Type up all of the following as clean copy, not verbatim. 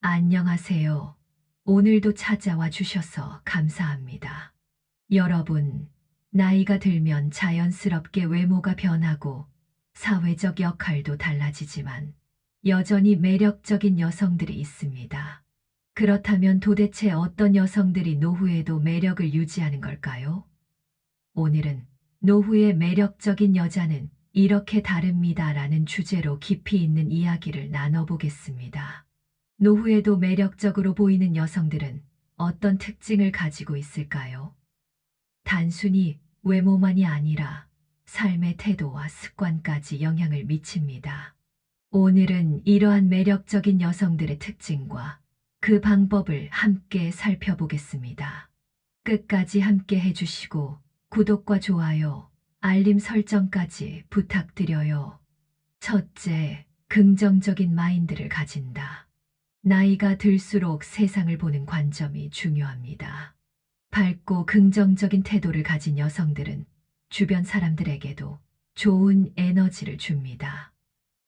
안녕하세요. 오늘도 찾아와 주셔서 감사합니다. 여러분, 나이가 들면 자연스럽게 외모가 변하고 사회적 역할도 달라지지만 여전히 매력적인 여성들이 있습니다. 그렇다면 도대체 어떤 여성들이 노후에도 매력을 유지하는 걸까요? 오늘은 노후의 매력적인 여자는 이렇게 다릅니다라는 주제로 깊이 있는 이야기를 나눠보겠습니다. 노후에도 매력적으로 보이는 여성들은 어떤 특징을 가지고 있을까요? 단순히 외모만이 아니라 삶의 태도와 습관까지 영향을 미칩니다. 오늘은 이러한 매력적인 여성들의 특징과 그 방법을 함께 살펴보겠습니다. 끝까지 함께 해주시고 구독과 좋아요, 알림 설정까지 부탁드려요. 첫째, 긍정적인 마인드를 가진다. 나이가 들수록 세상을 보는 관점이 중요합니다. 밝고 긍정적인 태도를 가진 여성들은 주변 사람들에게도 좋은 에너지를 줍니다.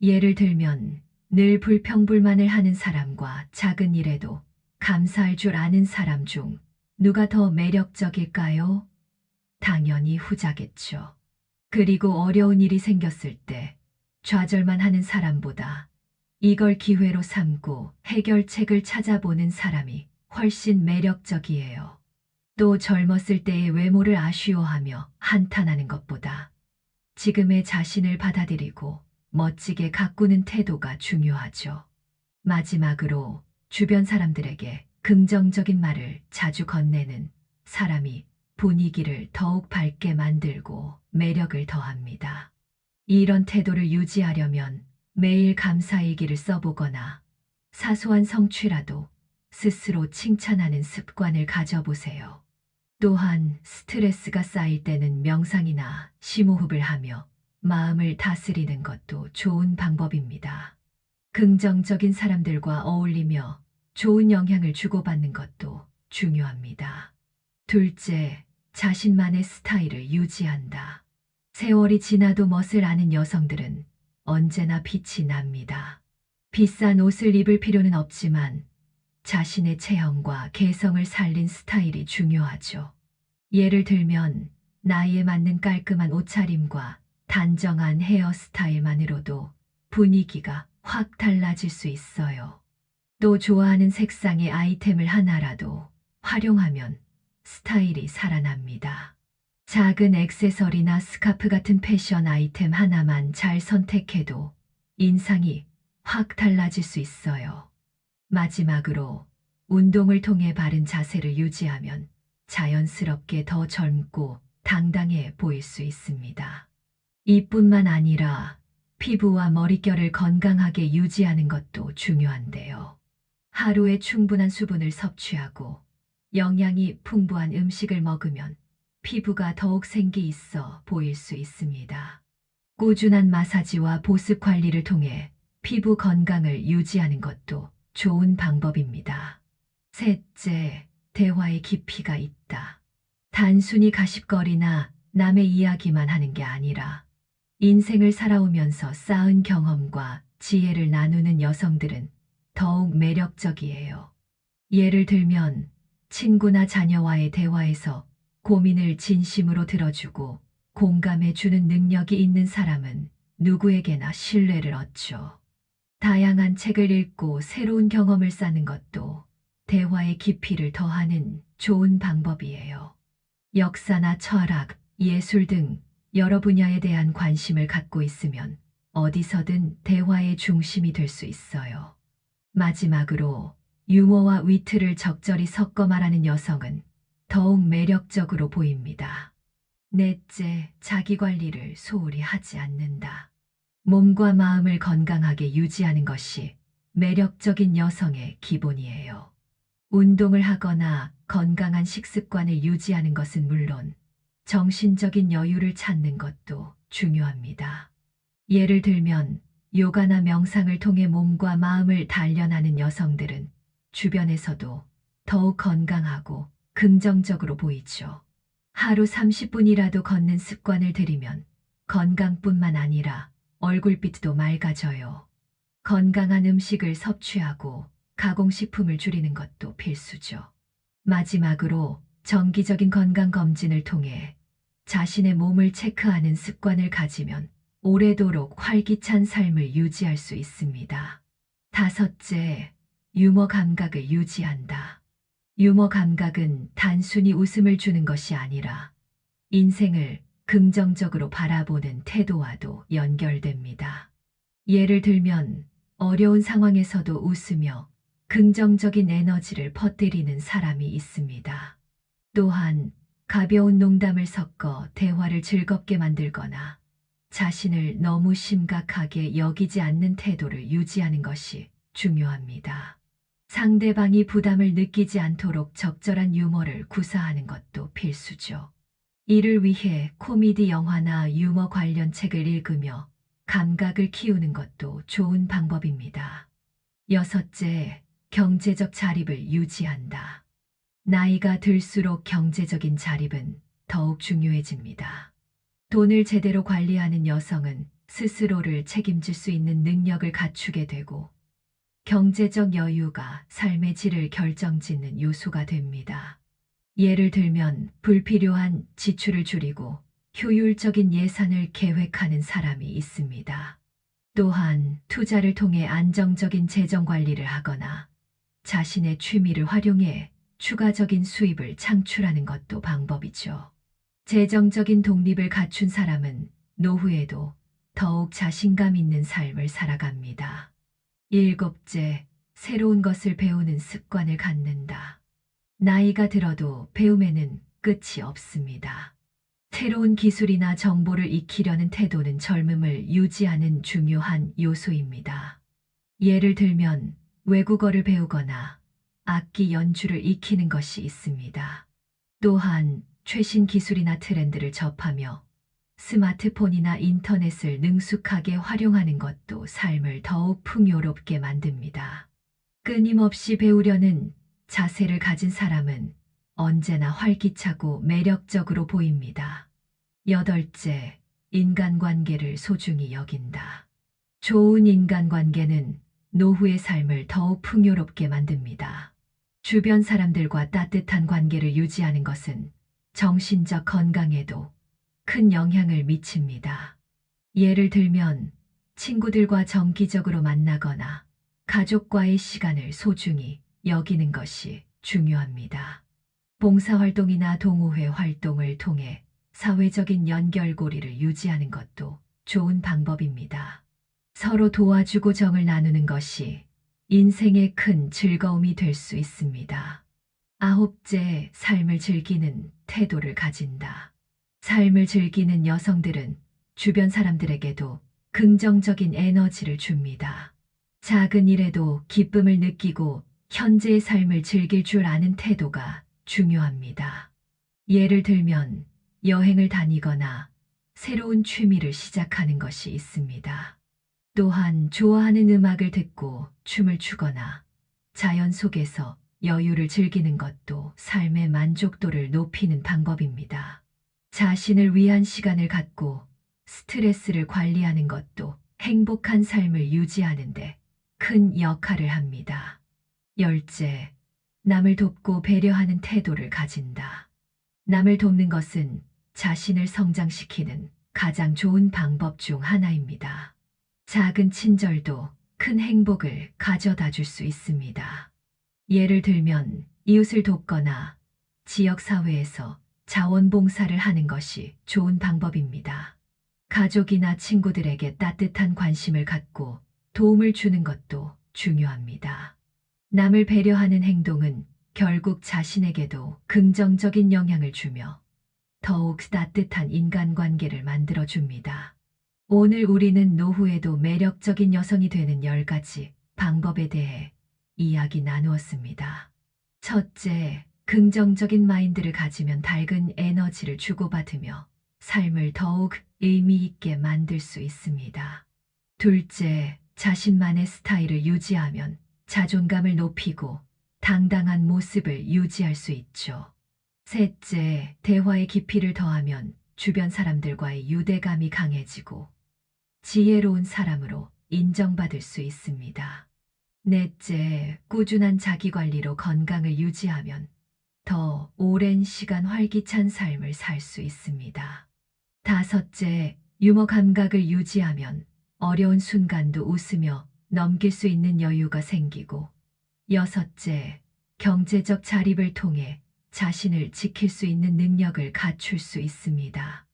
예를 들면 늘 불평불만을 하는 사람과 작은 일에도 감사할 줄 아는 사람 중 누가 더 매력적일까요? 당연히 후자겠죠. 그리고 어려운 일이 생겼을 때 좌절만 하는 사람보다 이걸 기회로 삼고 해결책을 찾아보는 사람이 훨씬 매력적이에요. 또 젊었을 때의 외모를 아쉬워하며 한탄하는 것보다 지금의 자신을 받아들이고 멋지게 가꾸는 태도가 중요하죠. 마지막으로 주변 사람들에게 긍정적인 말을 자주 건네는 사람이 분위기를 더욱 밝게 만들고 매력을 더합니다. 이런 태도를 유지하려면 매일 감사일기를 써보거나 사소한 성취라도 스스로 칭찬하는 습관을 가져보세요. 또한 스트레스가 쌓일 때는 명상이나 심호흡을 하며 마음을 다스리는 것도 좋은 방법입니다. 긍정적인 사람들과 어울리며 좋은 영향을 주고받는 것도 중요합니다. 둘째, 자신만의 스타일을 유지한다. 세월이 지나도 멋을 아는 여성들은 언제나 빛이 납니다. 비싼 옷을 입을 필요는 없지만 자신의 체형과 개성을 살린 스타일이 중요하죠. 예를 들면 나이에 맞는 깔끔한 옷차림과 단정한 헤어스타일만으로도 분위기가 확 달라질 수 있어요. 또 좋아하는 색상의 아이템을 하나라도 활용하면 스타일이 살아납니다. 작은 액세서리나 스카프 같은 패션 아이템 하나만 잘 선택해도 인상이 확 달라질 수 있어요. 마지막으로 운동을 통해 바른 자세를 유지하면 자연스럽게 더 젊고 당당해 보일 수 있습니다. 이뿐만 아니라 피부와 머릿결을 건강하게 유지하는 것도 중요한데요. 하루에 충분한 수분을 섭취하고 영양이 풍부한 음식을 먹으면 피부가 더욱 생기 있어 보일 수 있습니다. 꾸준한 마사지와 보습 관리를 통해 피부 건강을 유지하는 것도 좋은 방법입니다. 셋째, 대화의 깊이가 있다. 단순히 가십거리나 남의 이야기만 하는 게 아니라 인생을 살아오면서 쌓은 경험과 지혜를 나누는 여성들은 더욱 매력적이에요. 예를 들면 친구나 자녀와의 대화에서 고민을 진심으로 들어주고 공감해주는 능력이 있는 사람은 누구에게나 신뢰를 얻죠. 다양한 책을 읽고 새로운 경험을 쌓는 것도 대화의 깊이를 더하는 좋은 방법이에요. 역사나 철학, 예술 등 여러 분야에 대한 관심을 갖고 있으면 어디서든 대화의 중심이 될 수 있어요. 마지막으로 유머와 위트를 적절히 섞어 말하는 여성은 더욱 매력적으로 보입니다. 넷째, 자기 관리를 소홀히 하지 않는다. 몸과 마음을 건강하게 유지하는 것이 매력적인 여성의 기본이에요. 운동을 하거나 건강한 식습관을 유지하는 것은 물론 정신적인 여유를 찾는 것도 중요합니다. 예를 들면 요가나 명상을 통해 몸과 마음을 단련하는 여성들은 주변에서도 더욱 건강하고 긍정적으로 보이죠. 하루 30분이라도 걷는 습관을 들이면 건강뿐만 아니라 얼굴빛도 맑아져요. 건강한 음식을 섭취하고 가공식품을 줄이는 것도 필수죠. 마지막으로 정기적인 건강검진을 통해 자신의 몸을 체크하는 습관을 가지면 오래도록 활기찬 삶을 유지할 수 있습니다. 다섯째, 유머 감각을 유지한다. 유머 감각은 단순히 웃음을 주는 것이 아니라 인생을 긍정적으로 바라보는 태도와도 연결됩니다. 예를 들면 어려운 상황에서도 웃으며 긍정적인 에너지를 퍼뜨리는 사람이 있습니다. 또한 가벼운 농담을 섞어 대화를 즐겁게 만들거나 자신을 너무 심각하게 여기지 않는 태도를 유지하는 것이 중요합니다. 상대방이 부담을 느끼지 않도록 적절한 유머를 구사하는 것도 필수죠. 이를 위해 코미디 영화나 유머 관련 책을 읽으며 감각을 키우는 것도 좋은 방법입니다. 여섯째, 경제적 자립을 유지한다. 나이가 들수록 경제적인 자립은 더욱 중요해집니다. 돈을 제대로 관리하는 여성은 스스로를 책임질 수 있는 능력을 갖추게 되고 경제적 여유가 삶의 질을 결정짓는 요소가 됩니다. 예를 들면 불필요한 지출을 줄이고 효율적인 예산을 계획하는 사람이 있습니다. 또한 투자를 통해 안정적인 재정 관리를 하거나 자신의 취미를 활용해 추가적인 수입을 창출하는 것도 방법이죠. 재정적인 독립을 갖춘 사람은 노후에도 더욱 자신감 있는 삶을 살아갑니다. 일곱째, 새로운 것을 배우는 습관을 갖는다. 나이가 들어도 배움에는 끝이 없습니다. 새로운 기술이나 정보를 익히려는 태도는 젊음을 유지하는 중요한 요소입니다. 예를 들면 외국어를 배우거나 악기 연주를 익히는 것이 있습니다. 또한 최신 기술이나 트렌드를 접하며 스마트폰이나 인터넷을 능숙하게 활용하는 것도 삶을 더욱 풍요롭게 만듭니다. 끊임없이 배우려는 자세를 가진 사람은 언제나 활기차고 매력적으로 보입니다. 여덟째, 인간관계를 소중히 여긴다. 좋은 인간관계는 노후의 삶을 더욱 풍요롭게 만듭니다. 주변 사람들과 따뜻한 관계를 유지하는 것은 정신적 건강에도 큰 영향을 미칩니다. 예를 들면 친구들과 정기적으로 만나거나 가족과의 시간을 소중히 여기는 것이 중요합니다. 봉사활동이나 동호회 활동을 통해 사회적인 연결고리를 유지하는 것도 좋은 방법입니다. 서로 도와주고 정을 나누는 것이 인생의 큰 즐거움이 될 수 있습니다. 아홉째, 삶을 즐기는 태도를 가진다. 삶을 즐기는 여성들은 주변 사람들에게도 긍정적인 에너지를 줍니다. 작은 일에도 기쁨을 느끼고 현재의 삶을 즐길 줄 아는 태도가 중요합니다. 예를 들면 여행을 다니거나 새로운 취미를 시작하는 것이 있습니다. 또한 좋아하는 음악을 듣고 춤을 추거나 자연 속에서 여유를 즐기는 것도 삶의 만족도를 높이는 방법입니다. 자신을 위한 시간을 갖고 스트레스를 관리하는 것도 행복한 삶을 유지하는 데 큰 역할을 합니다. 열째, 남을 돕고 배려하는 태도를 가진다. 남을 돕는 것은 자신을 성장시키는 가장 좋은 방법 중 하나입니다. 작은 친절도 큰 행복을 가져다 줄 수 있습니다. 예를 들면 이웃을 돕거나 지역사회에서 자원봉사를 하는 것이 좋은 방법입니다. 가족이나 친구들에게 따뜻한 관심을 갖고 도움을 주는 것도 중요합니다. 남을 배려하는 행동은 결국 자신에게도 긍정적인 영향을 주며 더욱 따뜻한 인간관계를 만들어줍니다. 오늘 우리는 노후에도 매력적인 여성이 되는 10가지 방법에 대해 이야기 나누었습니다. 첫째, 긍정적인 마인드를 가지면 밝은 에너지를 주고받으며 삶을 더욱 의미 있게 만들 수 있습니다. 둘째, 자신만의 스타일을 유지하면 자존감을 높이고 당당한 모습을 유지할 수 있죠. 셋째, 대화의 깊이를 더하면 주변 사람들과의 유대감이 강해지고 지혜로운 사람으로 인정받을 수 있습니다. 넷째, 꾸준한 자기관리로 건강을 유지하면 더 오랜 시간 활기찬 삶을 살 수 있습니다. 다섯째, 유머 감각을 유지하면 어려운 순간도 웃으며 넘길 수 있는 여유가 생기고, 여섯째, 경제적 자립을 통해 자신을 지킬 수 있는 능력을 갖출 수 있습니다.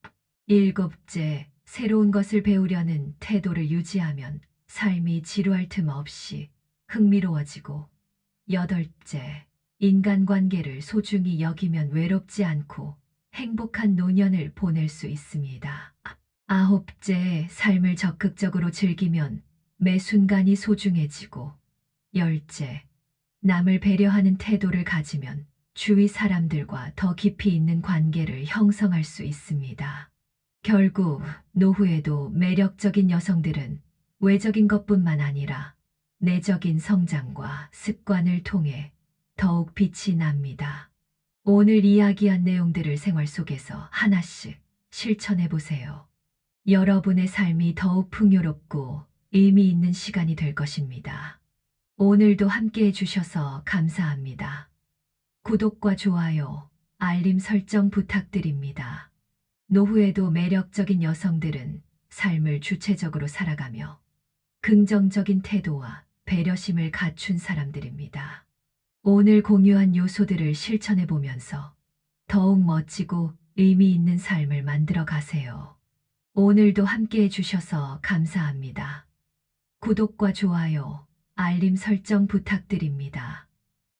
일곱째, 새로운 것을 배우려는 태도를 유지하면 삶이 지루할 틈 없이 흥미로워지고, 여덟째, 인간관계를 소중히 여기면 외롭지 않고 행복한 노년을 보낼 수 있습니다. 아홉째, 삶을 적극적으로 즐기면 매 순간이 소중해지고, 열째, 남을 배려하는 태도를 가지면 주위 사람들과 더 깊이 있는 관계를 형성할 수 있습니다. 결국 노후에도 매력적인 여성들은 외적인 것뿐만 아니라 내적인 성장과 습관을 통해 더욱 빛이 납니다. 오늘 이야기한 내용들을 생활 속에서 하나씩 실천해 보세요. 여러분의 삶이 더욱 풍요롭고 의미 있는 시간이 될 것입니다. 오늘도 함께 해주셔서 감사합니다. 구독과 좋아요, 알림 설정 부탁드립니다. 노후에도 매력적인 여성들은 삶을 주체적으로 살아가며 긍정적인 태도와 배려심을 갖춘 사람들입니다. 오늘 공유한 요소들을 실천해 보면서 더욱 멋지고 의미 있는 삶을 만들어 가세요. 오늘도 함께 해주셔서 감사합니다. 구독과 좋아요, 알림 설정 부탁드립니다.